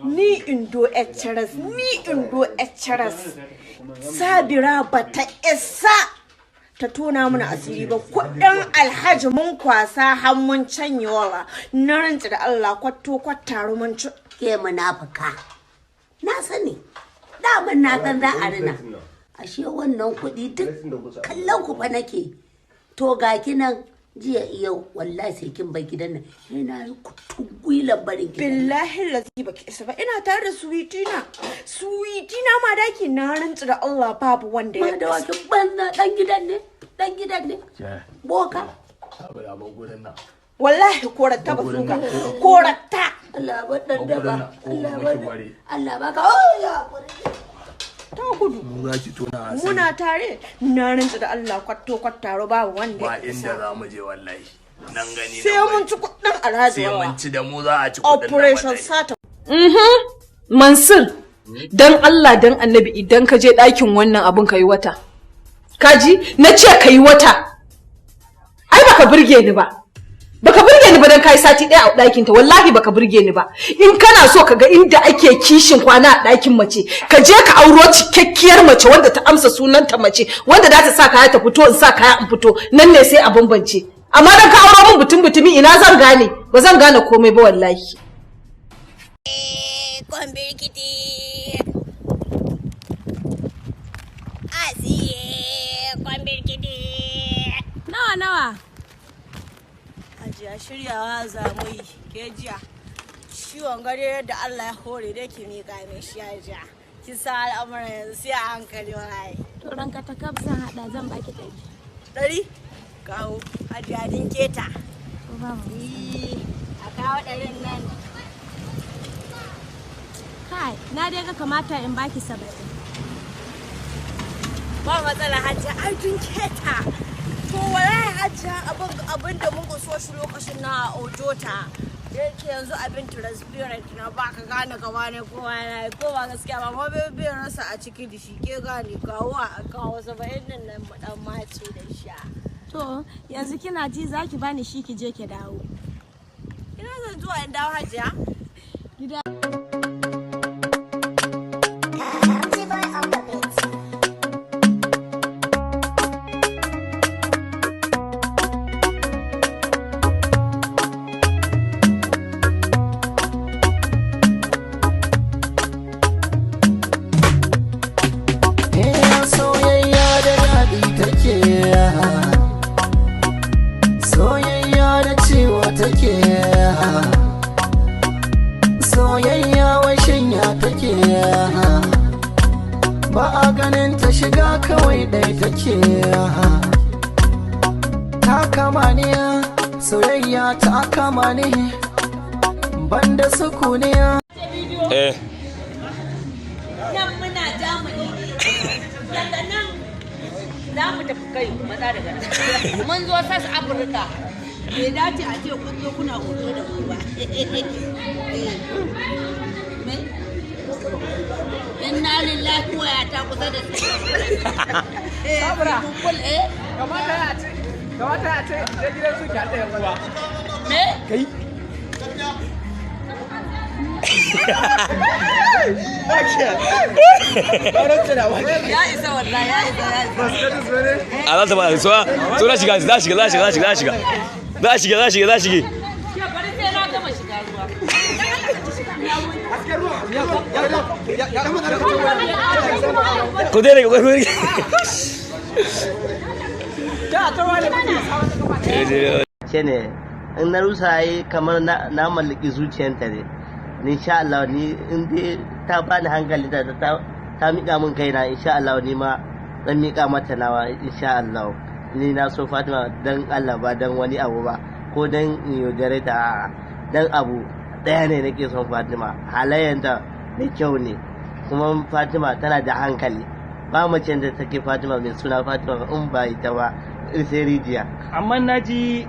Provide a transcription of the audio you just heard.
ni indo HRS Sabira bata isa ta tona mana asiri ba. Kudin Alhaji mun kwasa har mun canyewa na rantsi da Allah kwato kwataro mun ci. Ke munafuka na sani daman na san za a rina ashe wannan kuɗi duk kallon ku fa nake to ga kinan jiya yau wallahi sai kin bai gidan nan yana kutugwilan barin gidan billahi lazi baki isa ba ina tare da sweetina ma daki na rantsi da Allah babu wanda ya da wakin banza dan gidan ne boka wallahi korata ba suka korata Allah ba dan da ba Allah ba ka ta gudu muna tare na rantsi da Allah kwattaro babu wanda ba inda za mu je wallahi nan gani sai mun ci kudin Alhaji sai mun ci da mu za a ci kudin operation sata Mansur dan Allah dan Annabi idan ka je ɗakin wannan abun kai wata kaji na ce kai wata ai baka burge ni ba dan kai sati ɗaya a ɗakin ta wallahi baka burge ni ba in kana so kaga inda ake kishin kwana a ɗakin mace ka je ka auro cikakkiyar mace wanda ta amsa sunanta mace wanda za ta sa kaya ta fito in sa kaya in fito nan ne sai a bambance amma dan ka auro min butumi ina zan gane ba zan gane komai ba wallahi nawa Hajiya shiryawa za mu yi ke jiya ciwon gare da Allah ya hore da ke miƙa mai shi hajiya ki sa al'amuran yanzu sai a hankali wallahi to ranka ta kafsa hada zan baki 100 kawo hajiya din keta a kawo 100 nan kai na dai ga kamata in baki 70 ba matsala hajiya ai din keta to wallahi hajiya abin da mun so shi lokacin na AuTA yake yanzu abin transparent na ba ka gane gaba ne kowa yana ko ba gaskiya ba ma bai rasa a ciki da shi ke gane kawo 70 nan mu dan mace da sha to yanzu kina ji zaki bani shi ki je ki dawo ina zan zuwa in dawo hajiya gida soyayya washin ya take ba a ganin ta shiga kawai dai take ta kama ne soyayya ta kama ne banda sukuni nan muna Germany daga nan za mu tafi kai maza daga nan mun zo South Africa bai dace a ce kun zo kuna hoto da ku ba inna lillahi wa ya ta kusa da su sabra kamata ya ce da gidan su ki haɗa yawa me kai ya isa wallahi ya isa Allah ta ba so na shiga za shiga ku dai ku shine in na rusa yi kamar na mallaki zuciyarta ne insha Allah ni in dai ta bani hankali ta mika min kaina insha Allah ni ma zan mika mata nawa insha Allah ni na so Fatima dan Allah ba dan wani abu ba ko dan yaudare ta dan abu daya ne nake son Fatima halayyanta mai kyau ne kuma Fatima tana da hankali ba mace da take Fatima mai suna Fatima in ba ita ba sai Rijiya amma naji